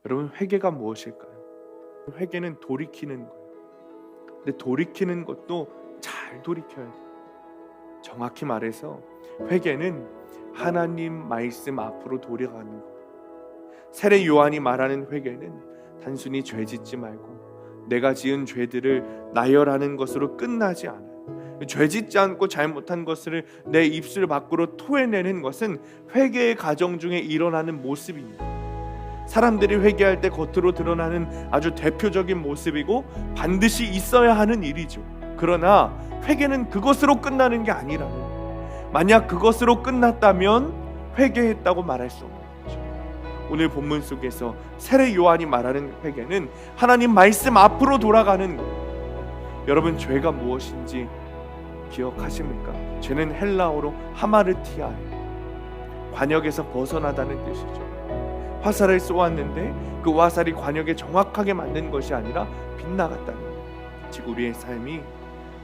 여러분, 회개가 무엇일까요? 회개는 돌이키는 거예요. 근데 돌이키는 것도 잘 돌이켜야 돼요. 정확히 말해서 회개는 하나님 말씀 앞으로 돌아가는 거예요. 세례 요한이 말하는 회개는 단순히 죄 짓지 말고 내가 지은 죄들을 나열하는 것으로 끝나지 않아요. 죄 짓지 않고 잘못한 것을 내 입술 밖으로 토해내는 것은 회개의 과정 중에 일어나는 모습입니다. 사람들이 회개할 때 겉으로 드러나는 아주 대표적인 모습이고 반드시 있어야 하는 일이죠. 그러나 회개는 그것으로 끝나는 게 아니라는 거예요. 만약 그것으로 끝났다면 회개했다고 말할 수 없는 거죠. 오늘 본문 속에서 세례 요한이 말하는 회개는 하나님 말씀 앞으로 돌아가는 거예요. 여러분, 죄가 무엇인지 기억하십니까? 죄는 헬라어로 하마르티아예요. 관역에서 벗어나다는 뜻이죠. 화살을 쏘았는데 그 화살이 관역에 정확하게 맞는 것이 아니라 빗나갔다는 거예요. 즉 우리의 삶이,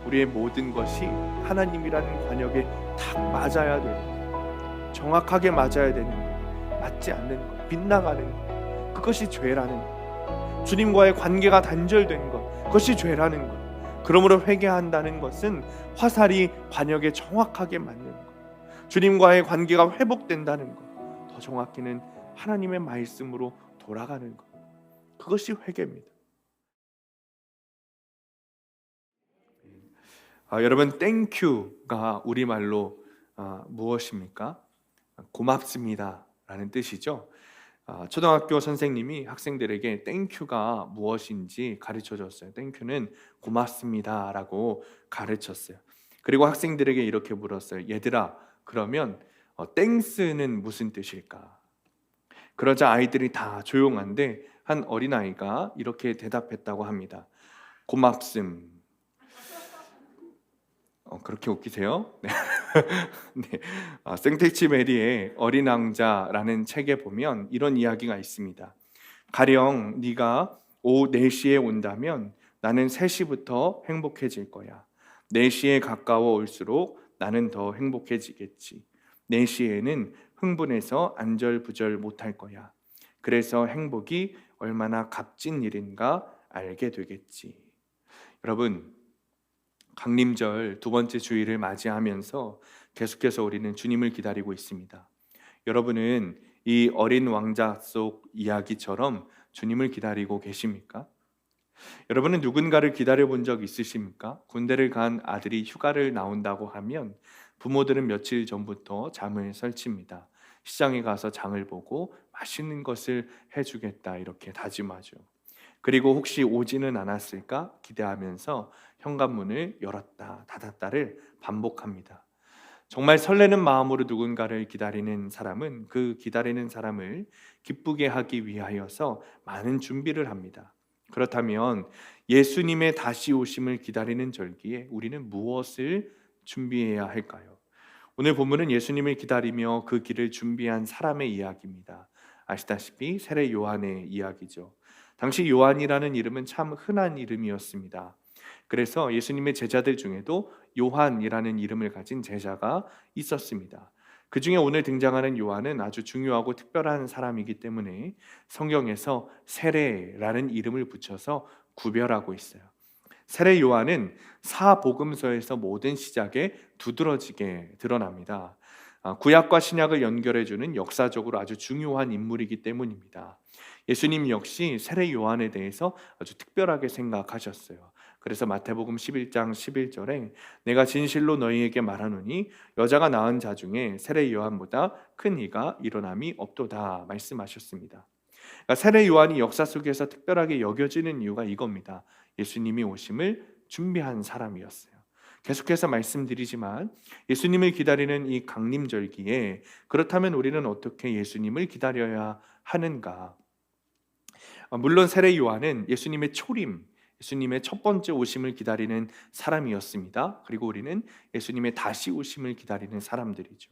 우리의 모든 것이 하나님이라는 관역에 딱 맞아야 되는 거예요. 정확하게 맞아야 되는 거예요. 맞지 않는 것, 빗나가는 것, 그것이 죄라는 거예요. 주님과의 관계가 단절된 것, 그것이 죄라는 거예요. 그러므로 회개한다는 것은 화살이 관역에 정확하게 맞는 것, 주님과의 관계가 회복된다는 것, 더 정확히는 하나님의 말씀으로 돌아가는 것, 그것이 회개입니다. 여러분, 땡큐가 우리말로 무엇입니까? 고맙습니다 라는 뜻이죠. 초등학교 선생님이 학생들에게 땡큐가 무엇인지 가르쳐 줬어요. 땡큐는 고맙습니다 라고 가르쳤어요. 그리고 학생들에게 이렇게 물었어요. 얘들아, 그러면 땡스는 무슨 뜻일까? 그러자 아이들이 다 조용한데 한 어린아이가 이렇게 대답했다고 합니다. 고맙음. 그렇게 웃기세요? 네. 네. 생텍쥐 메리의 어린 왕자라는 책에 보면 이런 이야기가 있습니다. 가령 네가 오후 4시에 온다면 나는 3시부터 행복해질 거야. 4시에 가까워 올수록 나는 더 행복해지겠지. 4시에는 흥분해서 안절부절 못할 거야. 그래서 행복이 얼마나 값진 일인가 알게 되겠지. 여러분, 강림절 2번째 주일을 맞이하면서 계속해서 우리는 주님을 기다리고 있습니다. 여러분은 이 어린 왕자 속 이야기처럼 주님을 기다리고 계십니까? 여러분은 누군가를 기다려 본 적 있으십니까? 군대를 간 아들이 휴가를 나온다고 하면 부모들은 며칠 전부터 잠을 설칩니다. 시장에 가서 장을 보고 맛있는 것을 해주겠다 이렇게 다짐하죠. 그리고 혹시 오지는 않았을까 기대하면서 현관문을 열었다 닫았다를 반복합니다. 정말 설레는 마음으로 누군가를 기다리는 사람은 그 기다리는 사람을 기쁘게 하기 위하여서 많은 준비를 합니다. 그렇다면 예수님의 다시 오심을 기다리는 절기에 우리는 무엇을 준비해야 할까요? 오늘 본문은 예수님을 기다리며 그 길을 준비한 사람의 이야기입니다. 아시다시피 세례 요한의 이야기죠. 당시 요한이라는 이름은 참 흔한 이름이었습니다. 그래서 예수님의 제자들 중에도 요한이라는 이름을 가진 제자가 있었습니다. 그 중에 오늘 등장하는 요한은 아주 중요하고 특별한 사람이기 때문에 성경에서 세례라는 이름을 붙여서 구별하고 있어요. 세례 요한은 사복음서에서 모든 시작에 두드러지게 드러납니다. 구약과 신약을 연결해주는 역사적으로 아주 중요한 인물이기 때문입니다. 예수님 역시 세례 요한에 대해서 아주 특별하게 생각하셨어요. 그래서 마태복음 11장 11절에 내가 진실로 너희에게 말하노니 여자가 낳은 자 중에 세례 요한보다 큰 이가 일어남이 없도다 말씀하셨습니다. 그러니까 세례 요한이 역사 속에서 특별하게 여겨지는 이유가 이겁니다. 예수님이 오심을 준비한 사람이었어요. 계속해서 말씀드리지만 예수님을 기다리는 이 강림절기에 그렇다면 우리는 어떻게 예수님을 기다려야 하는가? 물론 세례 요한은 예수님의 초림, 예수님의 첫 번째 오심을 기다리는 사람이었습니다. 그리고 우리는 예수님의 다시 오심을 기다리는 사람들이죠.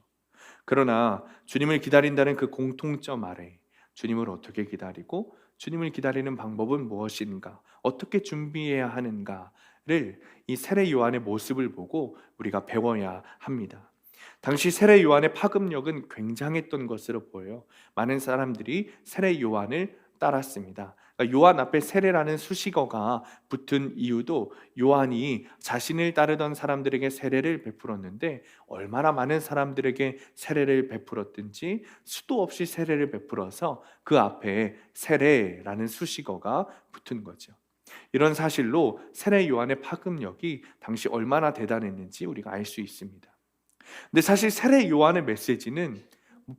그러나 주님을 기다린다는 그 공통점 아래 주님을 어떻게 기다리고 주님을 기다리는 방법은 무엇인가, 어떻게 준비해야 하는가를 이 세례 요한의 모습을 보고 우리가 배워야 합니다. 당시 세례 요한의 파급력은 굉장했던 것으로 보여요. 많은 사람들이 세례 요한을 따랐습니다. 그러니까 요한 앞에 세례라는 수식어가 붙은 이유도 요한이 자신을 따르던 사람들에게 세례를 베풀었는데 얼마나 많은 사람들에게 세례를 베풀었든지 수도 없이 세례를 베풀어서 그 앞에 세례라는 수식어가 붙은 거죠. 이런 사실로 세례 요한의 파급력이 당시 얼마나 대단했는지 우리가 알 수 있습니다. 근데 사실 세례 요한의 메시지는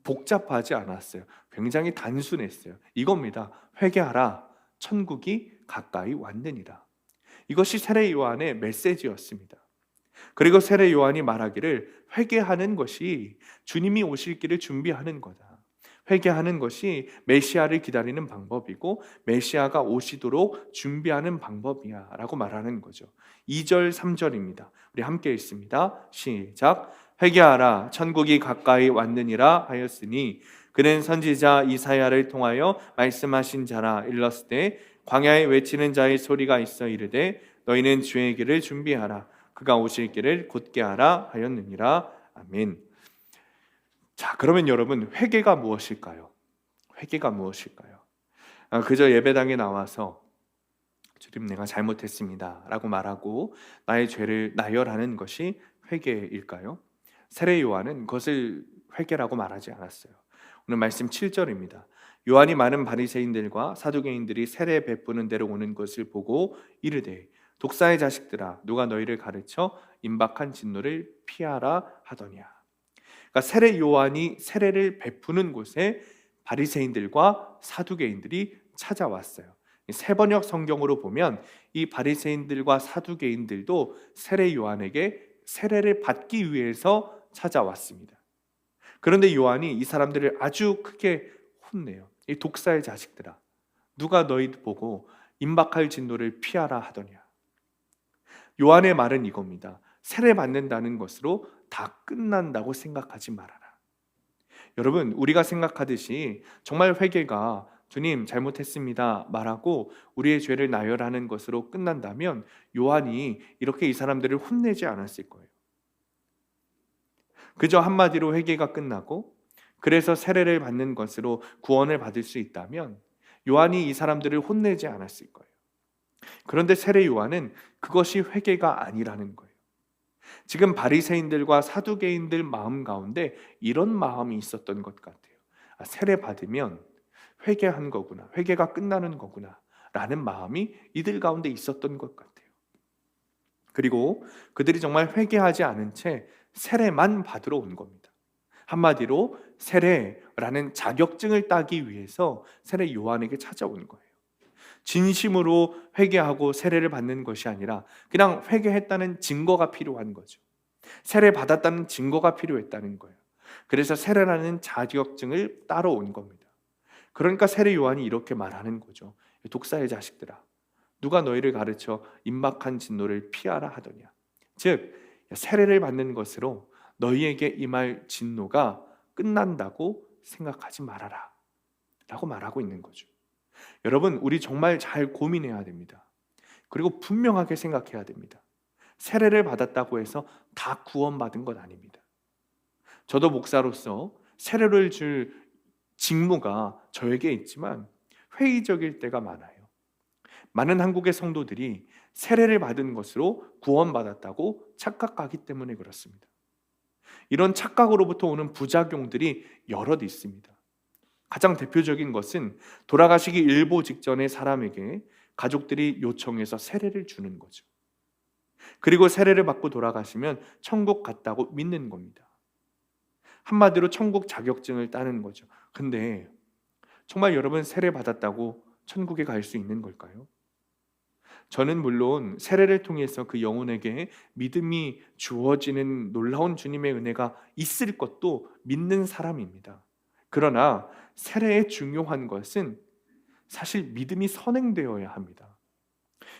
복잡하지 않았어요. 굉장히 단순했어요. 이겁니다. 회개하라. 천국이 가까이 왔느니라. 이것이 세례 요한의 메시지였습니다. 그리고 세례 요한이 말하기를 회개하는 것이 주님이 오실 길을 준비하는 거다. 회개하는 것이 메시아를 기다리는 방법이고 메시아가 오시도록 준비하는 방법이야 라고 말하는 거죠. 2절 3절입니다. 우리 함께 읽습니다. 시작. 회개하라 천국이 가까이 왔느니라 하였으니 그는 선지자 이사야를 통하여 말씀하신 자라. 일렀으되 광야에 외치는 자의 소리가 있어 이르되 너희는 주의 길을 준비하라 그가 오실 길을 곧게 하라 하였느니라. 아멘. 자, 그러면 여러분 회개가 무엇일까요? 회개가 무엇일까요? 그저 예배당에 나와서 주님 내가 잘못했습니다 라고 말하고 나의 죄를 나열하는 것이 회개일까요? 세례 요한은 그것을 회개라고 말하지 않았어요. 오늘 말씀 7절입니다. 요한이 많은 바리새인들과 사두개인들이 세례 베푸는 데로 오는 것을 보고 이르되 독사의 자식들아 누가 너희를 가르쳐 임박한 진노를 피하라 하더냐. 그러니까 세례 요한이 세례를 베푸는 곳에 바리새인들과 사두개인들이 찾아왔어요. 세번역 성경으로 보면 이 바리새인들과 사두개인들도 세례 요한에게 세례를 받기 위해서 찾아왔습니다. 그런데 요한이 이 사람들을 아주 크게 혼내요. 이 독사의 자식들아 누가 너희 보고 임박할 진노를 피하라 하더냐. 요한의 말은 이겁니다. 세례 받는다는 것으로 다 끝난다고 생각하지 말아라. 여러분 우리가 생각하듯이 정말 회개가 주님 잘못했습니다 말하고 우리의 죄를 나열하는 것으로 끝난다면 요한이 이렇게 이 사람들을 혼내지 않았을 거예요. 그저 한마디로 회개가 끝나고 그래서 세례를 받는 것으로 구원을 받을 수 있다면 요한이 이 사람들을 혼내지 않았을 거예요. 그런데 세례 요한은 그것이 회개가 아니라는 거예요. 지금 바리새인들과 사두개인들 마음 가운데 이런 마음이 있었던 것 같아요. 세례 받으면 회개한 거구나, 회개가 끝나는 거구나 라는 마음이 이들 가운데 있었던 것 같아요. 그리고 그들이 정말 회개하지 않은 채 세례만 받으러 온 겁니다. 한마디로 세례라는 자격증을 따기 위해서 세례 요한에게 찾아온 거예요. 진심으로 회개하고 세례를 받는 것이 아니라 그냥 회개했다는 증거가 필요한 거죠. 세례 받았다는 증거가 필요했다는 거예요. 그래서 세례라는 자격증을 따러 온 겁니다. 그러니까 세례 요한이 이렇게 말하는 거죠. 독사의 자식들아 누가 너희를 가르쳐 임박한 진노를 피하라 하더냐. 즉 세례를 받는 것으로 너희에게 임할 진노가 끝난다고 생각하지 말아라 라고 말하고 있는 거죠. 여러분 우리 정말 잘 고민해야 됩니다. 그리고 분명하게 생각해야 됩니다. 세례를 받았다고 해서 다 구원받은 건 아닙니다. 저도 목사로서 세례를 줄 직무가 저에게 있지만 회의적일 때가 많아요. 많은 한국의 성도들이 세례를 받은 것으로 구원받았다고 착각하기 때문에 그렇습니다. 이런 착각으로부터 오는 부작용들이 여럿 있습니다. 가장 대표적인 것은 돌아가시기 일보 직전에 사람에게 가족들이 요청해서 세례를 주는 거죠. 그리고 세례를 받고 돌아가시면 천국 갔다고 믿는 겁니다. 한마디로 천국 자격증을 따는 거죠. 근데 정말 여러분 세례 받았다고 천국에 갈 수 있는 걸까요? 저는 물론 세례를 통해서 그 영혼에게 믿음이 주어지는 놀라운 주님의 은혜가 있을 것도 믿는 사람입니다. 그러나 세례의 중요한 것은 사실 믿음이 선행되어야 합니다.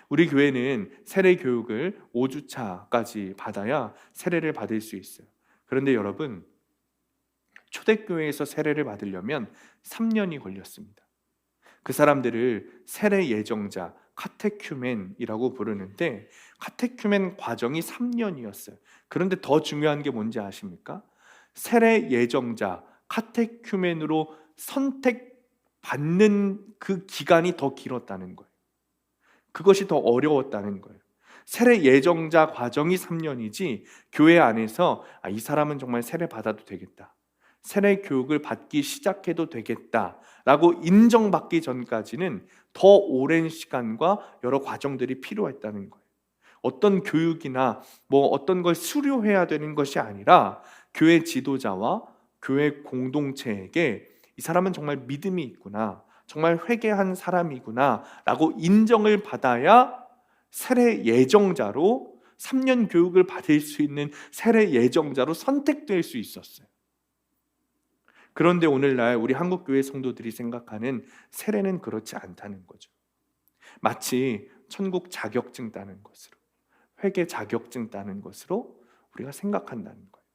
우리 교회는 세례 교육을 5주차까지 받아야 세례를 받을 수 있어요. 그런데 여러분 초대교회에서 세례를 받으려면 3년이 걸렸습니다. 그 사람들을 세례 예정자 카테큐멘이라고 부르는데 카테큐멘 과정이 3년이었어요. 그런데 더 중요한 게 뭔지 아십니까? 세례 예정자 카테큐멘으로 받는 그 기간이 더 길었다는 거예요. 그것이 더 어려웠다는 거예요. 세례 예정자 과정이 3년이지 교회 안에서 이 사람은 정말 세례 받아도 되겠다, 세례 교육을 받기 시작해도 되겠다라고 인정받기 전까지는 더 오랜 시간과 여러 과정들이 필요했다는 거예요. 어떤 교육이나 어떤 걸 수료해야 되는 것이 아니라 교회 지도자와 교회 공동체에게 이 사람은 정말 믿음이 있구나, 정말 회개한 사람이구나 라고 인정을 받아야 세례 예정자로 3년 교육을 받을 수 있는 세례 예정자로 선택될 수 있었어요. 그런데 오늘날 우리 한국교회 성도들이 생각하는 세례는 그렇지 않다는 거죠. 마치 천국 자격증 따는 것으로, 회개 자격증 따는 것으로 우리가 생각한다는 거예요.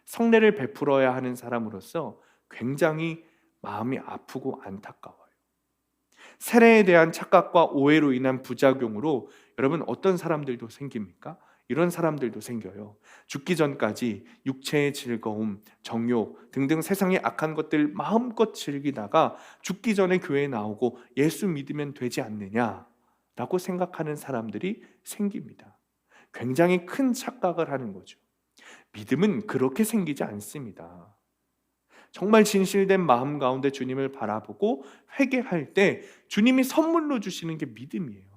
성례를 베풀어야 하는 사람으로서 굉장히 마음이 아프고 안타까워요. 세례에 대한 착각과 오해로 인한 부작용으로 여러분 어떤 사람들도 생깁니까? 이런 사람들도 생겨요. 죽기 전까지 육체의 즐거움, 정욕 등등 세상의 악한 것들 마음껏 즐기다가 죽기 전에 교회에 나오고 예수 믿으면 되지 않느냐라고 생각하는 사람들이 생깁니다. 굉장히 큰 착각을 하는 거죠. 믿음은 그렇게 생기지 않습니다. 정말 진실된 마음 가운데 주님을 바라보고 회개할 때 주님이 선물로 주시는 게 믿음이에요.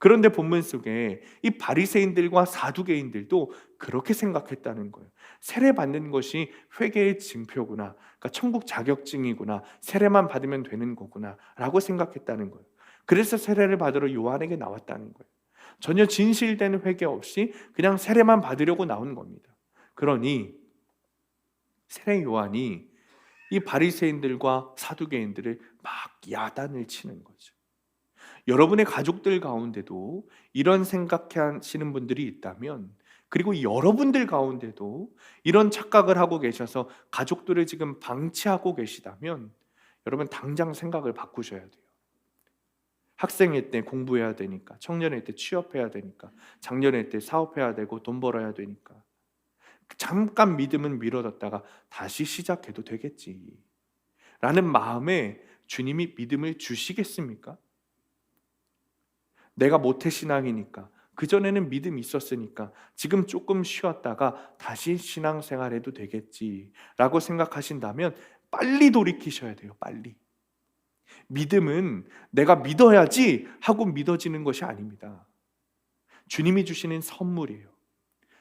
그런데 본문 속에 이 바리새인들과 사두개인들도 그렇게 생각했다는 거예요. 세례 받는 것이 회개의 징표구나, 그러니까 천국 자격증이구나, 세례만 받으면 되는 거구나 라고 생각했다는 거예요. 그래서 세례를 받으러 요한에게 나왔다는 거예요. 전혀 진실된 회개 없이 그냥 세례만 받으려고 나온 겁니다. 그러니 세례 요한이 이 바리새인들과 사두개인들을 막 야단을 치는 거죠. 여러분의 가족들 가운데도 이런 생각하시는 분들이 있다면, 그리고 여러분들 가운데도 이런 착각을 하고 계셔서 가족들을 지금 방치하고 계시다면 여러분 당장 생각을 바꾸셔야 돼요. 학생일 때 공부해야 되니까, 청년일 때 취업해야 되니까, 장년일 때 사업해야 되고 돈 벌어야 되니까 잠깐 믿음은 미뤄졌다가 다시 시작해도 되겠지 라는 마음에 주님이 믿음을 주시겠습니까? 내가 모태신앙이니까, 그전에는 믿음이 있었으니까 지금 조금 쉬었다가 다시 신앙생활해도 되겠지 라고 생각하신다면 빨리 돌이키셔야 돼요. 빨리. 믿음은 내가 믿어야지 하고 믿어지는 것이 아닙니다. 주님이 주시는 선물이에요.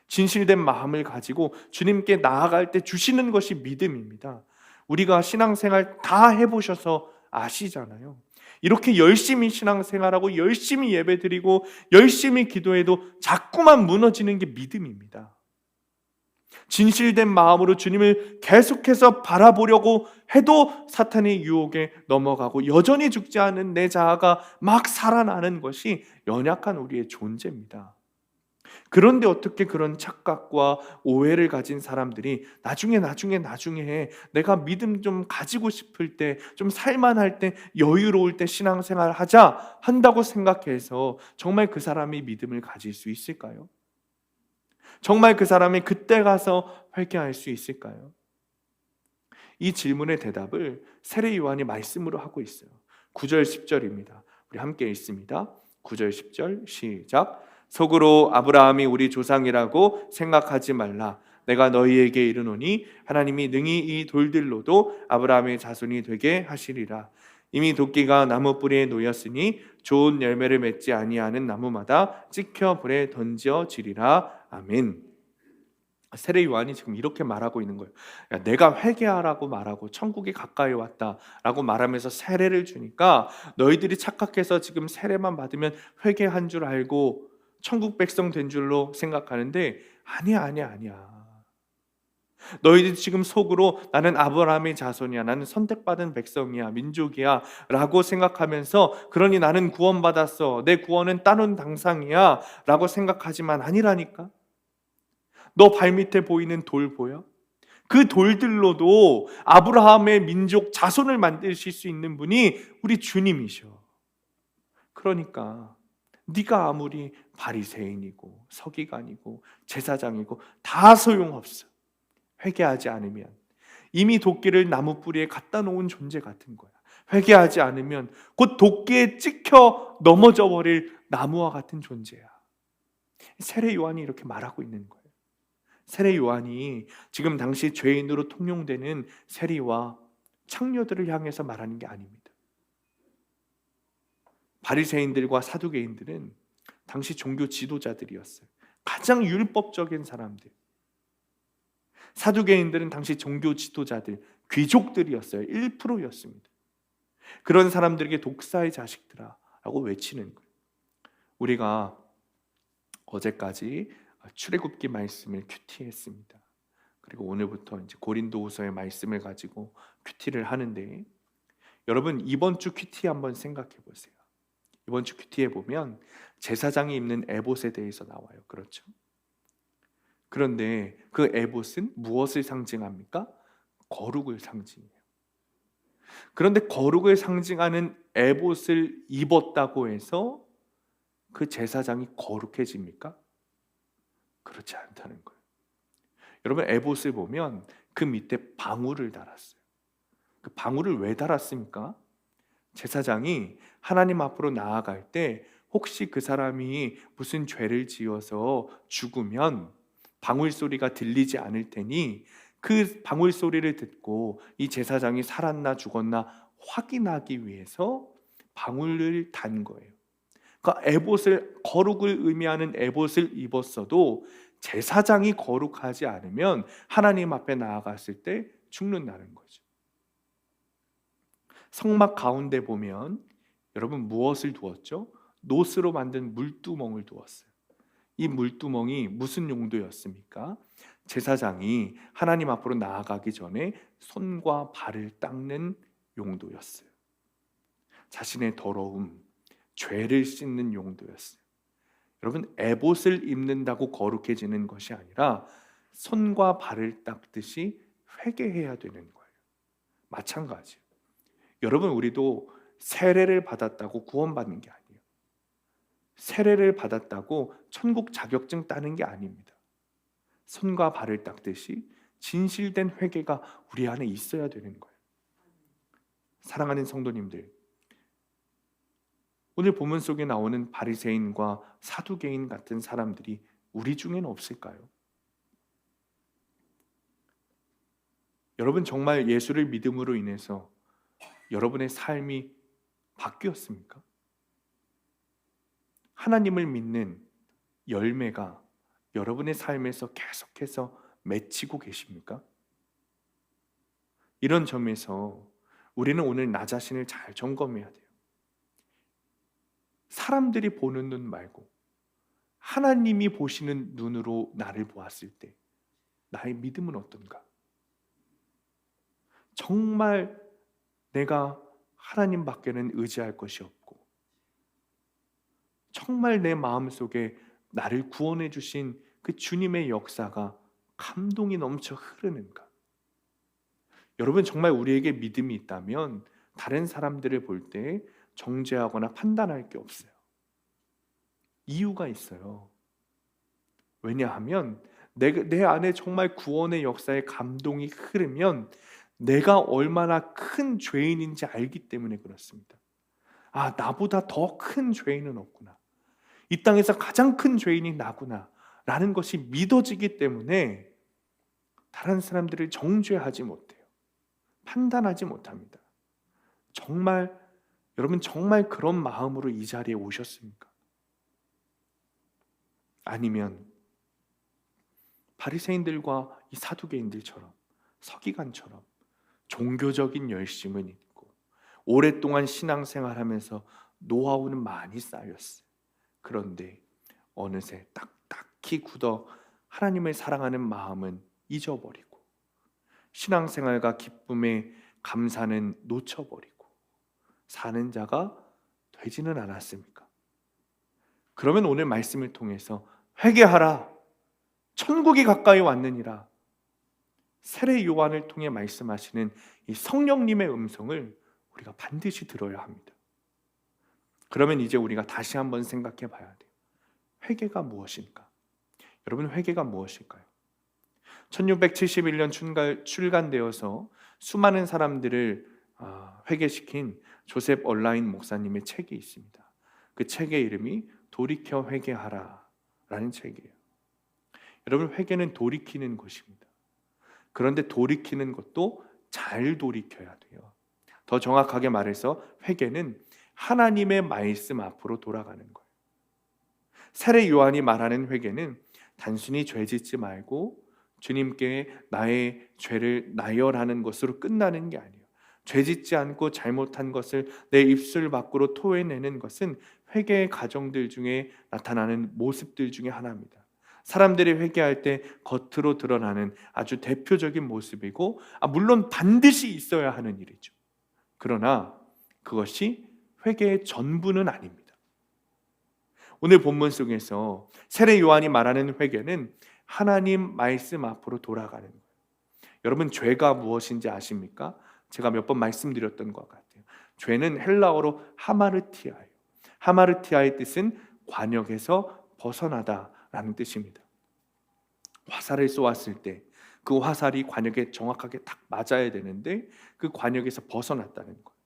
진실된 마음을 가지고 주님께 나아갈 때 주시는 것이 믿음입니다. 우리가 신앙생활 다 해보셔서 아시잖아요. 이렇게 열심히 신앙생활하고 열심히 예배드리고 열심히 기도해도 자꾸만 무너지는 게 믿음입니다. 진실된 마음으로 주님을 계속해서 바라보려고 해도 사탄의 유혹에 넘어가고 여전히 죽지 않은 내 자아가 막 살아나는 것이 연약한 우리의 존재입니다. 그런데 어떻게 그런 착각과 오해를 가진 사람들이 나중에 내가 믿음 좀 가지고 싶을 때, 좀 살만할 때, 여유로울 때 신앙생활 하자 한다고 생각해서 정말 그 사람이 믿음을 가질 수 있을까요? 정말 그 사람이 그때 가서 회개할 수 있을까요? 이 질문의 대답을 세례 요한이 말씀으로 하고 있어요. 9절 10절입니다. 우리 함께 읽습니다. 9절 10절 시작. 속으로 아브라함이 우리 조상이라고 생각하지 말라. 내가 너희에게 이르노니 하나님이 능히 이 돌들로도 아브라함의 자손이 되게 하시리라. 이미 도끼가 나무 뿌리에 놓였으니 좋은 열매를 맺지 아니하는 나무마다 찍혀 불에 던져지리라. 아멘. 세례 요한이 지금 이렇게 말하고 있는 거예요. 야, 내가 회개하라고 말하고 천국이 가까이 왔다라고 말하면서 세례를 주니까 너희들이 착각해서 지금 세례만 받으면 회개한 줄 알고 천국 백성 된 줄로 생각하는데 아니야. 너희들이 지금 속으로 나는 아브라함의 자손이야, 나는 선택받은 백성이야, 민족이야 라고 생각하면서 그러니 나는 구원받았어, 내 구원은 따놓은 당상이야 라고 생각하지만 아니라니까. 너 발밑에 보이는 돌 보여? 그 돌들로도 아브라함의 민족 자손을 만드실 수 있는 분이 우리 주님이셔. 그러니까 네가 아무리 바리새인이고 서기관이고 제사장이고 다 소용없어. 회개하지 않으면 이미 도끼를 나무 뿌리에 갖다 놓은 존재 같은 거야. 회개하지 않으면 곧 도끼에 찍혀 넘어져 버릴 나무와 같은 존재야. 세례 요한이 이렇게 말하고 있는 거예요. 세례 요한이 지금 당시 죄인으로 통용되는 세리와 창녀들을 향해서 말하는 게 아닙니다. 바리새인들과 사두개인들은 당시 종교 지도자들이었어요. 가장 율법적인 사람들. 사두개인들은 당시 종교 지도자들, 귀족들이었어요. 1%였습니다. 그런 사람들에게 독사의 자식들아 라고 외치는 거예요. 우리가 어제까지 출애굽기 말씀을 큐티했습니다. 그리고 오늘부터 이제 고린도후서의 말씀을 가지고 큐티를 하는데, 여러분 이번 주 큐티 한번 생각해 보세요. 이번 주 큐티에 보면 제사장이 입는 에봇에 대해서 나와요. 그렇죠? 그런데 그 에봇은 무엇을 상징합니까? 거룩을 상징해요. 그런데 거룩을 상징하는 에봇을 입었다고 해서 그 제사장이 거룩해집니까? 그렇지 않다는 거예요. 여러분 에봇을 보면 그 밑에 방울을 달았어요. 그 방울을 왜 달았습니까? 제사장이 하나님 앞으로 나아갈 때 혹시 그 사람이 무슨 죄를 지어서 죽으면 방울 소리가 들리지 않을 테니 그 방울 소리를 듣고 이 제사장이 살았나 죽었나 확인하기 위해서 방울을 단 거예요. 그러니까 에봇을, 거룩을 의미하는 에봇을 입었어도 제사장이 거룩하지 않으면 하나님 앞에 나아갔을 때 죽는다는 거죠. 성막 가운데 보면 여러분 무엇을 두었죠? 노스로 만든 물두멍을 두었어요. 이 물두멍이 무슨 용도였습니까? 제사장이 하나님 앞으로 나아가기 전에 손과 발을 닦는 용도였어요. 자신의 더러움, 죄를 씻는 용도였어요. 여러분 에봇을 입는다고 거룩해지는 것이 아니라 손과 발을 닦듯이 회개해야 되는 거예요. 마찬가지예요. 여러분 우리도 세례를 받았다고 구원받는 게 아니에요. 세례를 받았다고 천국 자격증 따는 게 아닙니다. 손과 발을 닦듯이 진실된 회개가 우리 안에 있어야 되는 거예요. 사랑하는 성도님들, 오늘 본문 속에 나오는 바리새인과 사두개인 같은 사람들이 우리 중에는 없을까요? 여러분 정말 예수를 믿음으로 인해서 여러분의 삶이 바뀌었습니까? 하나님을 믿는 열매가 여러분의 삶에서 계속해서 맺히고 계십니까? 이런 점에서 우리는 오늘 나 자신을 잘 점검해야 돼요. 사람들이 보는 눈 말고 하나님이 보시는 눈으로 나를 보았을 때 나의 믿음은 어떤가? 정말 내가 하나님밖에는 의지할 것이 없고 정말 내 마음속에 나를 구원해 주신 그 주님의 역사가 감동이 넘쳐 흐르는가? 여러분 정말 우리에게 믿음이 있다면 다른 사람들을 볼 때 정죄하거나 판단할 게 없어요. 이유가 있어요. 왜냐하면 내 안에 정말 구원의 역사의 감동이 흐르면 내가 얼마나 큰 죄인인지 알기 때문에 그렇습니다. 아, 나보다 더 큰 죄인은 없구나. 이 땅에서 가장 큰 죄인이 나구나 라는 것이 믿어지기 때문에 다른 사람들을 정죄하지 못해요. 판단하지 못합니다. 정말 여러분 정말 그런 마음으로 이 자리에 오셨습니까? 아니면 바리새인들과 이 사두개인들처럼 서기관처럼 종교적인 열심은 있고 오랫동안 신앙생활하면서 노하우는 많이 쌓였어요. 그런데 어느새 딱딱히 굳어 하나님을 사랑하는 마음은 잊어버리고 신앙생활과 기쁨의 감사는 놓쳐버리고 사는 자가 되지는 않았습니까? 그러면 오늘 말씀을 통해서 회개하라, 천국이 가까이 왔느니라, 세례 요한을 통해 말씀하시는 이 성령님의 음성을 우리가 반드시 들어야 합니다. 그러면 이제 우리가 다시 한번 생각해 봐야 돼요. 회개가 무엇인가? 여러분 회개가 무엇일까요? 1671년 출간되어서 수많은 사람들을 회개시킨 조셉 얼라인 목사님의 책이 있습니다. 그 책의 이름이 돌이켜 회개하라 라는 책이에요. 여러분, 회개는 돌이키는 것입니다. 그런데 돌이키는 것도 잘 돌이켜야 돼요. 더 정확하게 말해서 회개는 하나님의 말씀 앞으로 돌아가는 거예요. 세례 요한이 말하는 회개는 단순히 죄 짓지 말고 주님께 나의 죄를 나열하는 것으로 끝나는 게 아니에요. 죄 짓지 않고 잘못한 것을 내 입술 밖으로 토해내는 것은 회개의 과정들 중에 나타나는 모습들 중에 하나입니다. 사람들이 회개할 때 겉으로 드러나는 아주 대표적인 모습이고, 물론 반드시 있어야 하는 일이죠. 그러나 그것이 회개의 전부는 아닙니다. 오늘 본문 속에서 세례 요한이 말하는 회개는 하나님 말씀 앞으로 돌아가는 거예요. 여러분, 죄가 무엇인지 아십니까? 제가 몇 번 말씀드렸던 것 같아요. 죄는 헬라어로 하마르티아예요. 하마르티아의 뜻은 관역에서 벗어나다라는 뜻입니다. 화살을 쏘았을 때 그 화살이 관역에 정확하게 딱 맞아야 되는데 그 관역에서 벗어났다는 거예요.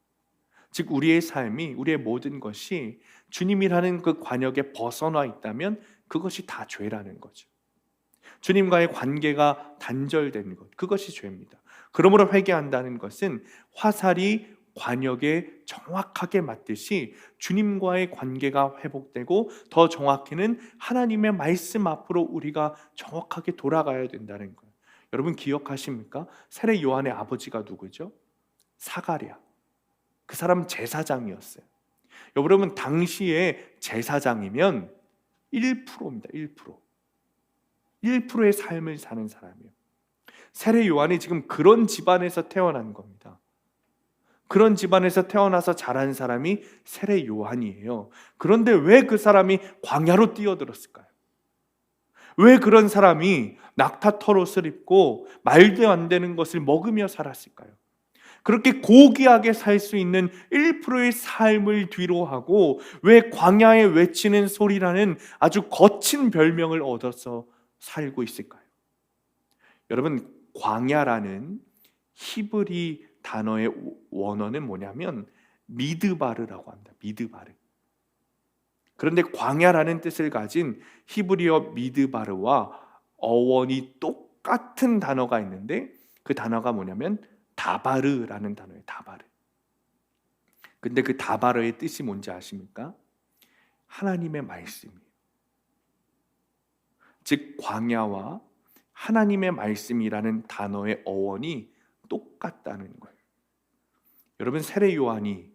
즉 우리의 삶이, 우리의 모든 것이 주님이라는 그 관역에 벗어나 있다면 그것이 다 죄라는 거죠. 주님과의 관계가 단절된 것, 그것이 죄입니다. 그러므로 회개한다는 것은 화살이 관역에 정확하게 맞듯이 주님과의 관계가 회복되고, 더 정확히는 하나님의 말씀 앞으로 우리가 정확하게 돌아가야 된다는 거예요. 여러분 기억하십니까? 세례 요한의 아버지가 누구죠? 사가랴. 그 사람 제사장이었어요. 여러분, 당시에 제사장이면 1%입니다. 1%의 삶을 사는 사람이에요. 세례 요한이 지금 그런 집안에서 태어난 겁니다. 그런 집안에서 태어나서 자란 사람이 세례 요한이에요. 그런데 왜 그 사람이 광야로 뛰어들었을까요? 왜 그런 사람이 낙타털옷을 입고 말도 안 되는 것을 먹으며 살았을까요? 그렇게 고귀하게 살 수 있는 1%의 삶을 뒤로하고 왜 광야에 외치는 소리라는 아주 거친 별명을 얻어서 살고 있을까요? 여러분, 광야라는 히브리 단어의 원어는 뭐냐면 미드바르라고 합니다. 미드바르. 그런데 광야라는 뜻을 가진 히브리어 미드바르와 어원이 똑같은 단어가 있는데 그 단어가 뭐냐면 다바르라는 단어예요. 다바르. 근데 그 다바르의 뜻이 뭔지 아십니까? 하나님의 말씀이에요. 즉 광야와 하나님의 말씀이라는 단어의 어원이 똑같다는 거예요. 여러분, 세례 요한이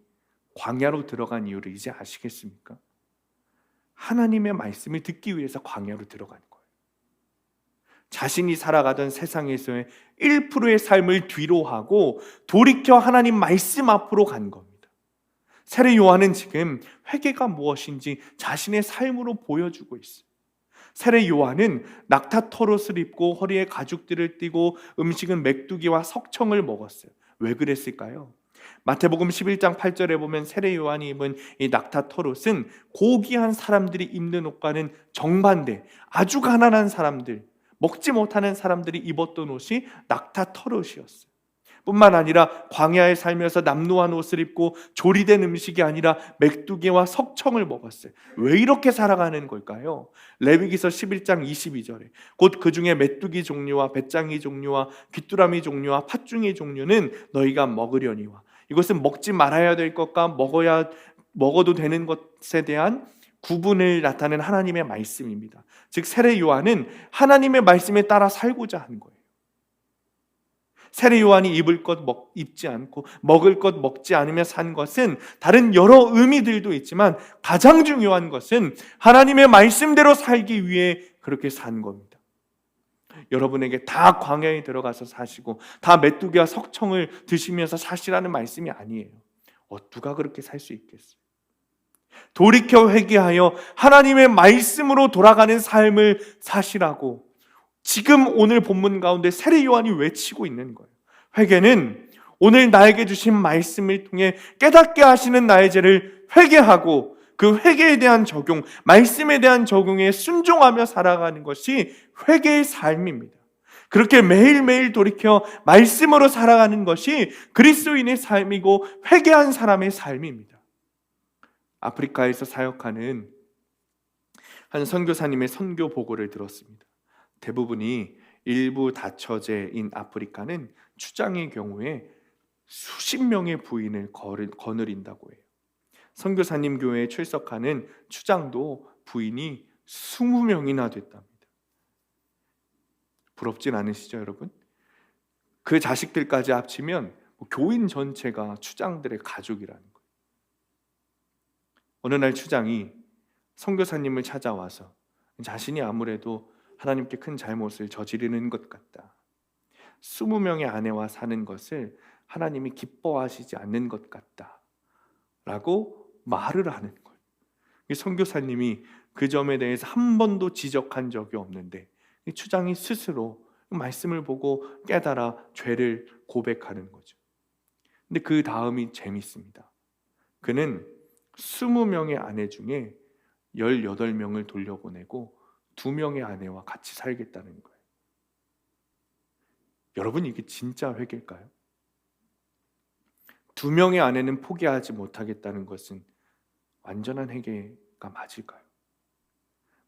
광야로 들어간 이유를 이제 아시겠습니까? 하나님의 말씀을 듣기 위해서 광야로 들어간 거예요. 자신이 살아가던 세상에서의 1%의 삶을 뒤로하고 돌이켜 하나님 말씀 앞으로 간 겁니다. 세례 요한은 지금 회개가 무엇인지 자신의 삶으로 보여주고 있어요. 세례 요한은 낙타털옷을 입고 허리에 가죽들을 띠고 음식은 메뚜기와 석청을 먹었어요. 왜 그랬을까요? 마태복음 11장 8절에 보면 세례 요한이 입은 이 낙타털옷은 고귀한 사람들이 입는 옷과는 정반대, 아주 가난한 사람들, 먹지 못하는 사람들이 입었던 옷이 낙타털옷이었어요. 뿐만 아니라 광야에 살면서 남루한 옷을 입고 조리된 음식이 아니라 메뚜기와 석청을 먹었어요. 왜 이렇게 살아가는 걸까요? 레위기서 11장 22절에 곧 그 중에 메뚜기 종류와 배짱이 종류와 귀뚜라미 종류와 팥중이 종류는 너희가 먹으려니와, 이것은 먹지 말아야 될 것과 먹어도 되는 것에 대한 구분을 나타내는 하나님의 말씀입니다. 즉 세례 요한은 하나님의 말씀에 따라 살고자 한 거예요. 세례 요한이 입을 것 입지 않고 먹을 것 먹지 않으며 산 것은 다른 여러 의미들도 있지만 가장 중요한 것은 하나님의 말씀대로 살기 위해 그렇게 산 겁니다. 여러분에게 다 광야에 들어가서 사시고 다 메뚜기와 석청을 드시면서 사시라는 말씀이 아니에요. 누가 그렇게 살 수 있겠어요? 돌이켜 회개하여 하나님의 말씀으로 돌아가는 삶을 사시라고 지금 오늘 본문 가운데 세례 요한이 외치고 있는 거예요. 회개는 오늘 나에게 주신 말씀을 통해 깨닫게 하시는 나의 죄를 회개하고 그 회개에 대한 적용, 말씀에 대한 적용에 순종하며 살아가는 것이 회개의 삶입니다. 그렇게 매일매일 돌이켜 말씀으로 살아가는 것이 그리스도인의 삶이고 회개한 사람의 삶입니다. 아프리카에서 사역하는 한 선교사님의 선교 보고를 들었습니다. 대부분이 일부 다처제인 아프리카는 추장의 경우에 수십 명의 부인을 거느린다고 해요. 선교사님 교회에 출석하는 추장도 부인이 20명이나 됐답니다. 부럽진 않으시죠, 여러분? 그 자식들까지 합치면 교인 전체가 추장들의 가족이라는 거예요. 어느 날 추장이 선교사님을 찾아와서 자신이 아무래도 하나님께 큰 잘못을 저지르는 것 같다. 20명의 아내와 사는 것을 하나님이 기뻐하시지 않는 것 같다. 라고 말을 하는 거예요. 선교사님이 그 점에 대해서 한 번도 지적한 적이 없는데 추장이 스스로 말씀을 보고 깨달아 죄를 고백하는 거죠. 근데 그 다음이 재밌습니다. 그는 20명의 아내 중에 18명을 돌려보내고 2명의 아내와 같이 살겠다는 거예요. 여러분, 이게 진짜 회개일까요? 2명의 아내는 포기하지 못하겠다는 것은 완전한 회개가 맞을까요?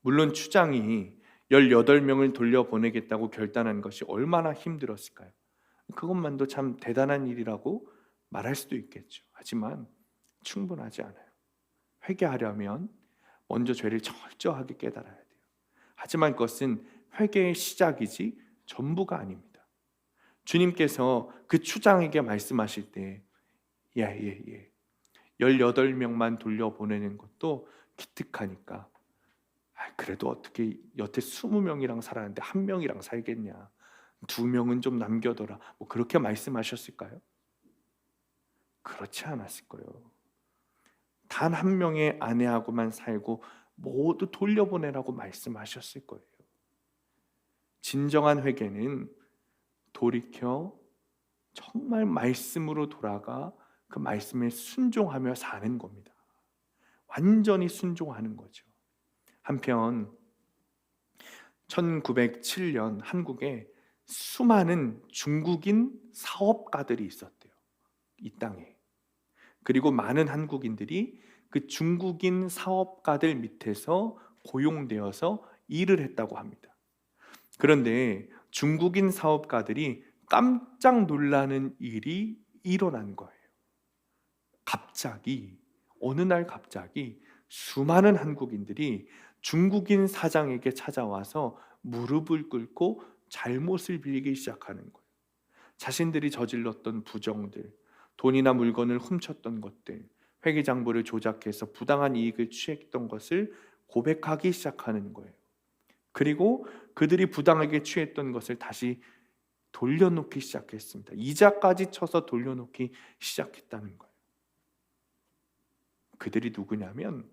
물론 추장이 18명을 돌려보내겠다고 결단한 것이 얼마나 힘들었을까요? 그것만도 참 대단한 일이라고 말할 수도 있겠죠. 하지만 충분하지 않아요. 회개하려면 먼저 죄를 철저하게 깨달아야 돼요. 하지만 그것은 회개의 시작이지 전부가 아닙니다. 주님께서 그 추장에게 말씀하실 때 18명만 돌려보내는 것도 기특하니까 그래도 어떻게 여태 20명이랑 살았는데 1명이랑 살겠냐, 2명은 좀 남겨둬라, 그렇게 말씀하셨을까요? 그렇지 않았을 거예요. 단 1명의 아내하고만 살고 모두 돌려보내라고 말씀하셨을 거예요. 진정한 회개는 돌이켜 정말 말씀으로 돌아가 그 말씀에 순종하며 사는 겁니다. 완전히 순종하는 거죠. 한편 1907년 한국에 수많은 중국인 사업가들이 있었대요. 이 땅에. 그리고 많은 한국인들이 그 중국인 사업가들 밑에서 고용되어서 일을 했다고 합니다. 그런데 중국인 사업가들이 깜짝 놀라는 일이 일어난 거예요. 어느 날 갑자기 수많은 한국인들이 중국인 사장에게 찾아와서 무릎을 꿇고 잘못을 빌리기 시작하는 거예요. 자신들이 저질렀던 부정들, 돈이나 물건을 훔쳤던 것들, 회계장부를 조작해서 부당한 이익을 취했던 것을 고백하기 시작하는 거예요. 그리고 그들이 부당하게 취했던 것을 다시 돌려놓기 시작했습니다. 이자까지 쳐서 돌려놓기 시작했다는 거예요. 그들이 누구냐면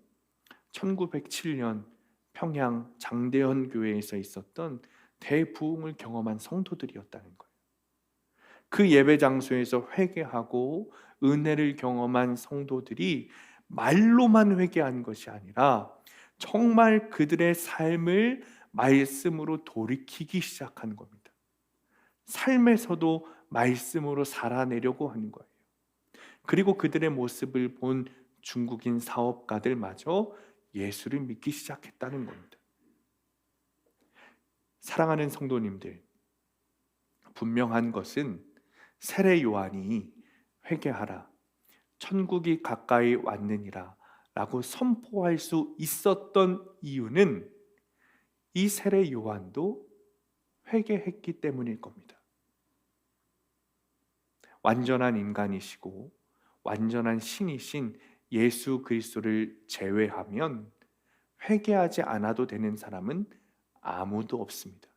1907년 평양 장대현 교회에서 있었던 대부흥을 경험한 성도들이었다는 거예요. 그 예배 장소에서 회개하고 은혜를 경험한 성도들이 말로만 회개한 것이 아니라 정말 그들의 삶을 말씀으로 돌이키기 시작한 겁니다. 삶에서도 말씀으로 살아내려고 하는 거예요. 그리고 그들의 모습을 본 중국인 사업가들마저 예수를 믿기 시작했다는 겁니다. 사랑하는 성도님들, 분명한 것은 세례 요한이 회개하라, 천국이 가까이 왔느니라 라고 선포할 수 있었던 이유는 이 세례 요한도 회개했기 때문일 겁니다. 완전한 인간이시고 완전한 신이신 예수 그리스도를 제외하면 회개하지 않아도 되는 사람은 아무도 없습니다.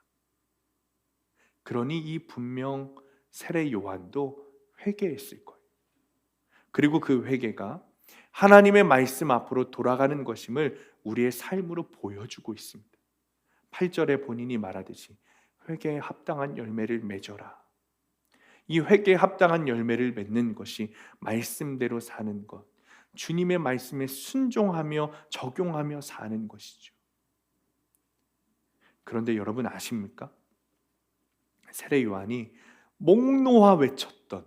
그러니 이 분명 세례 요한도 회개했을 거예요. 그리고 그 회개가 하나님의 말씀 앞으로 돌아가는 것임을 우리의 삶으로 보여주고 있습니다. 8절에 본인이 말하듯이 회개에 합당한 열매를 맺어라. 이 회개에 합당한 열매를 맺는 것이 말씀대로 사는 것, 주님의 말씀에 순종하며 적용하며 사는 것이죠. 그런데 여러분 아십니까? 세례 요한이 목 놓아 외쳤던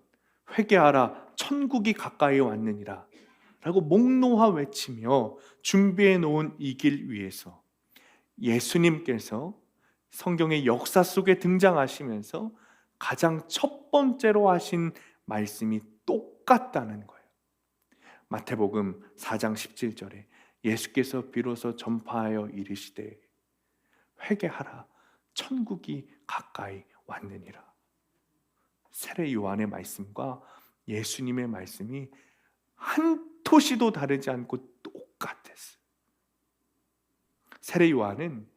회개하라 천국이 가까이 왔느니라 라고 목 놓아 외치며 준비해 놓은 이 길 위에서 예수님께서 성경의 역사 속에 등장하시면서 가장 첫 번째로 하신 말씀이 똑같다는 거예요. 마태복음 4장 17절에 예수께서 비로소 전파하여 이르시되 회개하라 천국이 가까이 왔느니라. 세례 요한의 말씀과 예수님의 말씀이 한 토시도 다르지 않고 똑같았어요. 세례 요한은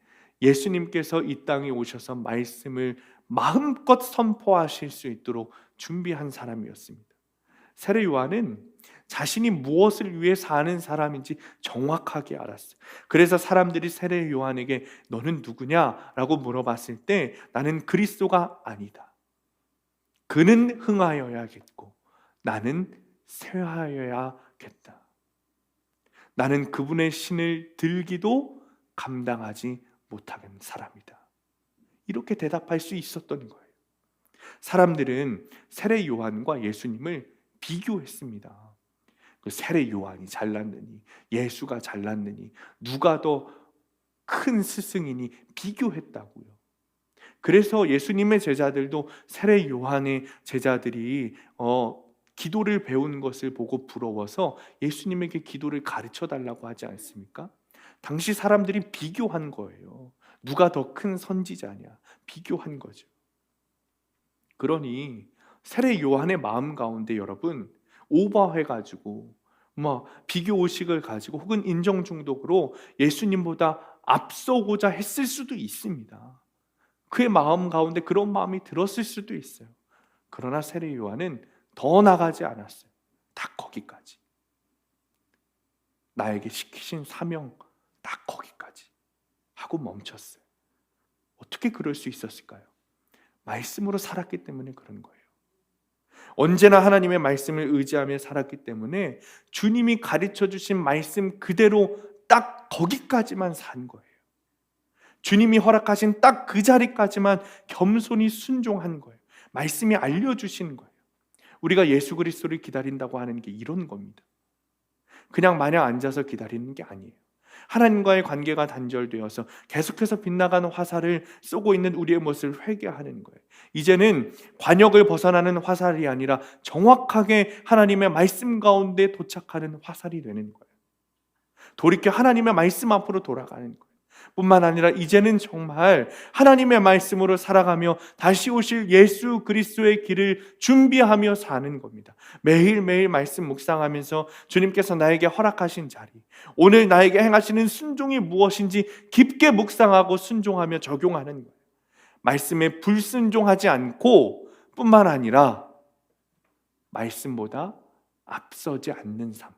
예수님께서 이 땅에 오셔서 말씀을 마음껏 선포하실 수 있도록 준비한 사람이었습니다. 세례 요한은 자신이 무엇을 위해 사는 사람인지 정확하게 알았어요. 그래서 사람들이 세례 요한에게 너는 누구냐라고 물어봤을 때 나는 그리스도가 아니다. 그는 흥하여야겠고 나는 쇠하여야겠다. 나는 그분의 신을 들기도 감당하지 못하는 사람이다. 이렇게 대답할 수 있었던 거예요. 사람들은 세례 요한과 예수님을 비교했습니다. 세례 요한이 잘났느니 예수가 잘났느니 누가 더 큰 스승이니 비교했다고요. 그래서 예수님의 제자들도 세례 요한의 제자들이 기도를 배운 것을 보고 부러워서 예수님에게 기도를 가르쳐 달라고 하지 않습니까? 당시 사람들이 비교한 거예요. 누가 더 큰 선지자냐 비교한 거죠. 그러니 세례 요한의 마음 가운데 여러분 오버해가지고 비교의식을 가지고 혹은 인정 중독으로 예수님보다 앞서고자 했을 수도 있습니다. 그의 마음 가운데 그런 마음이 들었을 수도 있어요. 그러나 세례 요한은 더 나가지 않았어요. 딱 거기까지. 나에게 시키신 사명 딱 거기까지 하고 멈췄어요. 어떻게 그럴 수 있었을까요? 말씀으로 살았기 때문에 그런 거예요. 언제나 하나님의 말씀을 의지하며 살았기 때문에 주님이 가르쳐 주신 말씀 그대로 딱 거기까지만 산 거예요. 주님이 허락하신 딱 그 자리까지만 겸손히 순종한 거예요. 말씀이 알려주신 거예요. 우리가 예수 그리스도를 기다린다고 하는 게 이런 겁니다. 그냥 마냥 앉아서 기다리는 게 아니에요. 하나님과의 관계가 단절되어서 계속해서 빗나가는 화살을 쏘고 있는 우리의 모습을 회개하는 거예요. 이제는 관역을 벗어나는 화살이 아니라 정확하게 하나님의 말씀 가운데 도착하는 화살이 되는 거예요. 돌이켜 하나님의 말씀 앞으로 돌아가는 거예요. 뿐만 아니라 이제는 정말 하나님의 말씀으로 살아가며 다시 오실 예수 그리스도의 길을 준비하며 사는 겁니다. 매일매일 말씀 묵상하면서 주님께서 나에게 허락하신 자리, 오늘 나에게 행하시는 순종이 무엇인지 깊게 묵상하고 순종하며 적용하는 거예요. 말씀에 불순종하지 않고 뿐만 아니라 말씀보다 앞서지 않는 삶,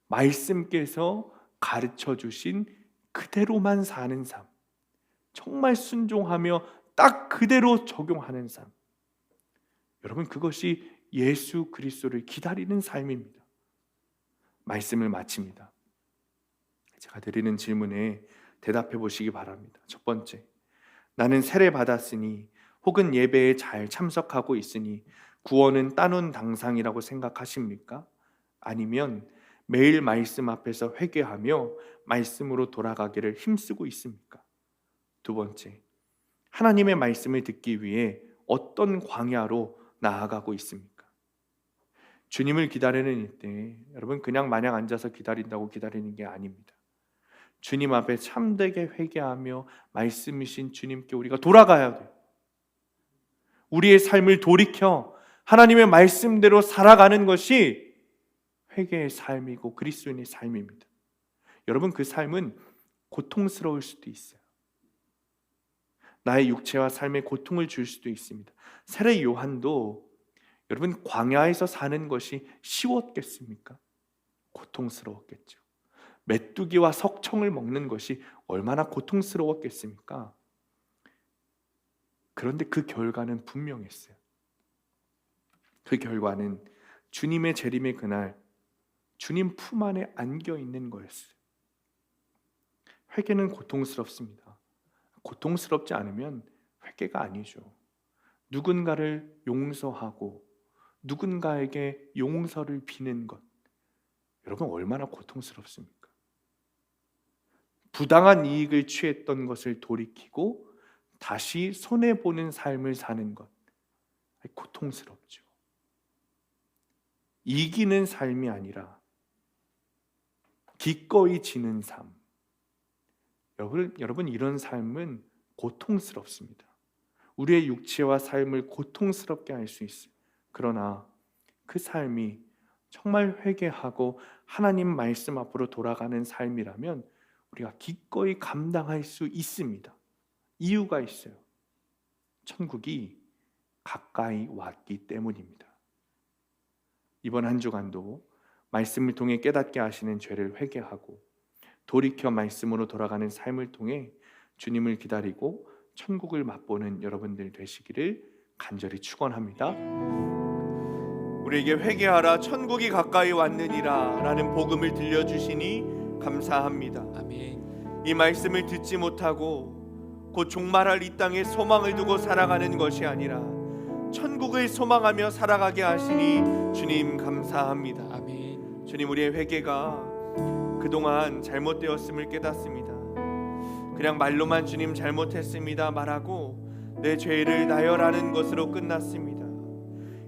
말씀께서 가르쳐 주신 그대로만 사는 삶, 정말 순종하며 딱 그대로 적용하는 삶, 여러분 그것이 예수 그리스도를 기다리는 삶입니다. 말씀을 마칩니다. 제가 드리는 질문에 대답해 보시기 바랍니다. 첫 번째, 나는 세례 받았으니 혹은 예배에 잘 참석하고 있으니 구원은 따놓은 당상이라고 생각하십니까? 아니면 매일 말씀 앞에서 회개하며 말씀으로 돌아가기를 힘쓰고 있습니까? 두 번째, 하나님의 말씀을 듣기 위해 어떤 광야로 나아가고 있습니까? 주님을 기다리는 이때 여러분 그냥 마냥 앉아서 기다린다고 기다리는 게 아닙니다. 주님 앞에 참되게 회개하며 말씀이신 주님께 우리가 돌아가야 돼요. 우리의 삶을 돌이켜 하나님의 말씀대로 살아가는 것이 회개의 삶이고 그리스도인의 삶입니다. 여러분 그 삶은 고통스러울 수도 있어요. 나의 육체와 삶에 고통을 줄 수도 있습니다. 세례 요한도 여러분 광야에서 사는 것이 쉬웠겠습니까? 고통스러웠겠죠. 메뚜기와 석청을 먹는 것이 얼마나 고통스러웠겠습니까? 그런데 그 결과는 분명했어요. 그 결과는 주님의 재림의 그날 주님 품 안에 안겨 있는 거였어요. 회개는 고통스럽습니다. 고통스럽지 않으면 회개가 아니죠. 누군가를 용서하고 누군가에게 용서를 비는 것, 여러분 얼마나 고통스럽습니까? 부당한 이익을 취했던 것을 돌이키고 다시 손해보는 삶을 사는 것, 고통스럽죠. 이기는 삶이 아니라 기꺼이 지는 삶. 여러분 이런 삶은 고통스럽습니다. 우리의 육체와 삶을 고통스럽게 할 수 있어요. 그러나 그 삶이 정말 회개하고 하나님 말씀 앞으로 돌아가는 삶이라면 우리가 기꺼이 감당할 수 있습니다. 이유가 있어요. 천국이 가까이 왔기 때문입니다. 이번 한 주간도 말씀을 통해 깨닫게 하시는 죄를 회개하고 돌이켜 말씀으로 돌아가는 삶을 통해 주님을 기다리고 천국을 맛보는 여러분들 되시기를 간절히 축원합니다. 우리에게 회개하라 천국이 가까이 왔느니라 라는 복음을 들려주시니 감사합니다. 아멘. 이 말씀을 듣지 못하고 곧 종말할 이 땅에 소망을 두고 살아가는 것이 아니라 천국을 소망하며 살아가게 하시니 주님 감사합니다. 아멘. 주님, 우리의 회개가 그동안 잘못되었음을 깨닫습니다. 그냥 말로만 주님 잘못했습니다 말하고 내 죄를 나열하는 것으로 끝났습니다.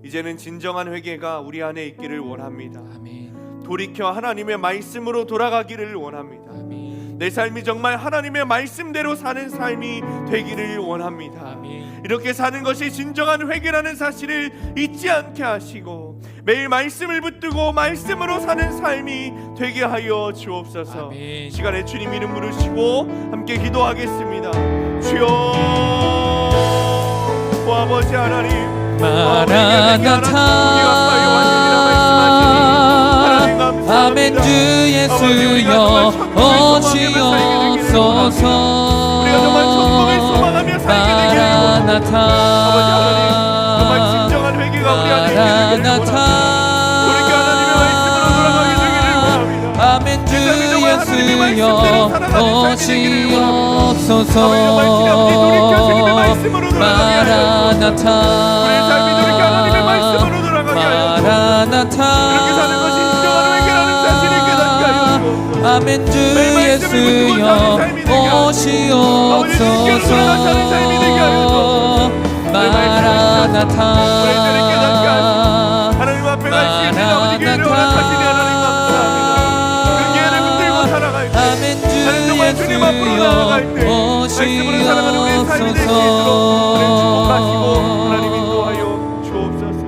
이제는 진정한 회개가 우리 안에 있기를 원합니다. 아멘. 돌이켜 하나님의 말씀으로 돌아가기를 원합니다. 아멘. 내 삶이 정말 하나님의 말씀대로 사는 삶이 되기를 원합니다. 아멘. 이렇게 사는 것이 진정한 회개라는 사실을 잊지 않게 하시고 매일 말씀을 붙들고 말씀으로 사는 삶이 되게 하여 주옵소서. 아멘. 시간에 주님 이름 부르시고 함께 기도하겠습니다. 주여, 오 아버지 하나님, 마라나타. 아멘. 주 예수여 오시옵소서. 우리가 정말 천국을 소망하며 살게 되게 마라나타. 아버지 하나님, 정말 진정한 회개가 우리 안에 있기를 원합니다. 돌이켜 하나님의 말씀으로 돌아가게 되기를 원합니다. 아멘. 주 예수여 오시옵소서. 마라나타. 우리의 삶이 돌이켜 하나님의 말씀으로 돌아가게 하여 마라나타. 이렇게 사는 것이 진정한 회개라는 사실을 깨닫게 하여 주옵소서. 아멘. 주 예수여 오시옵소서. 마라나타. 하나님 앞에 갈 수 있는 아버지 기회를 허락하시니 하나님 감사합니다. 그 기회를 붙들고 살아갈 때 아멘. 주 하나님 정말 주님 앞으로 나아갈 때 말씀으로 살아가는 우리의 삶이 될 수 있도록 우리를 축복하시고 하나님 인도하여 주옵소서.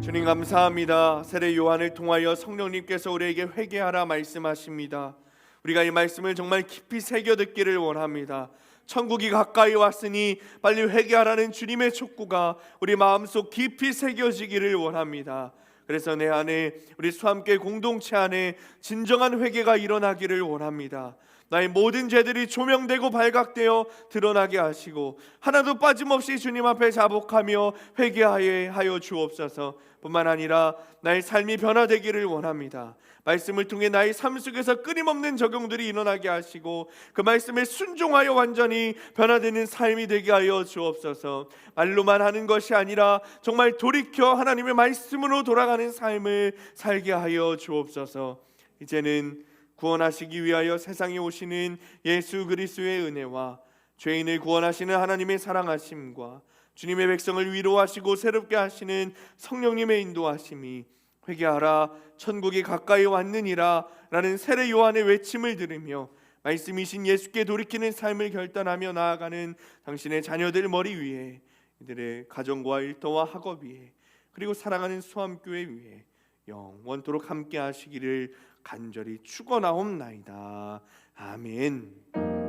주님 감사합니다. 세례 요한을 통하여 성령님께서 우리에게 회개하라 말씀하십니다. 우리가 이 말씀을 정말 깊이 새겨 듣기를 원합니다. 천국이 가까이 왔으니 빨리 회개하라는 주님의 촉구가 우리 마음속 깊이 새겨지기를 원합니다. 그래서 내 안에, 우리 수함교회 공동체 안에 진정한 회개가 일어나기를 원합니다. 나의 모든 죄들이 조명되고 발각되어 드러나게 하시고 하나도 빠짐없이 주님 앞에 자복하며 회개하여 주옵소서. 뿐만 아니라 나의 삶이 변화되기를 원합니다. 말씀을 통해 나의 삶 속에서 끊임없는 적용들이 일어나게 하시고 그 말씀에 순종하여 완전히 변화되는 삶이 되게 하여 주옵소서. 말로만 하는 것이 아니라 정말 돌이켜 하나님의 말씀으로 돌아가는 삶을 살게 하여 주옵소서. 이제는 구원하시기 위하여 세상에 오시는 예수 그리스도의 은혜와 죄인을 구원하시는 하나님의 사랑하심과 주님의 백성을 위로하시고 새롭게 하시는 성령님의 인도하심이 회개하라 천국이 가까이 왔느니라 라는 세례 요한의 외침을 들으며 말씀이신 예수께 돌이키는 삶을 결단하며 나아가는 당신의 자녀들 머리 위에, 이들의 가정과 일터와 학업 위에, 그리고 사랑하는 수함교회 위에 영원토록 함께 하시기를 간절히 축원하옵나이다. 아멘.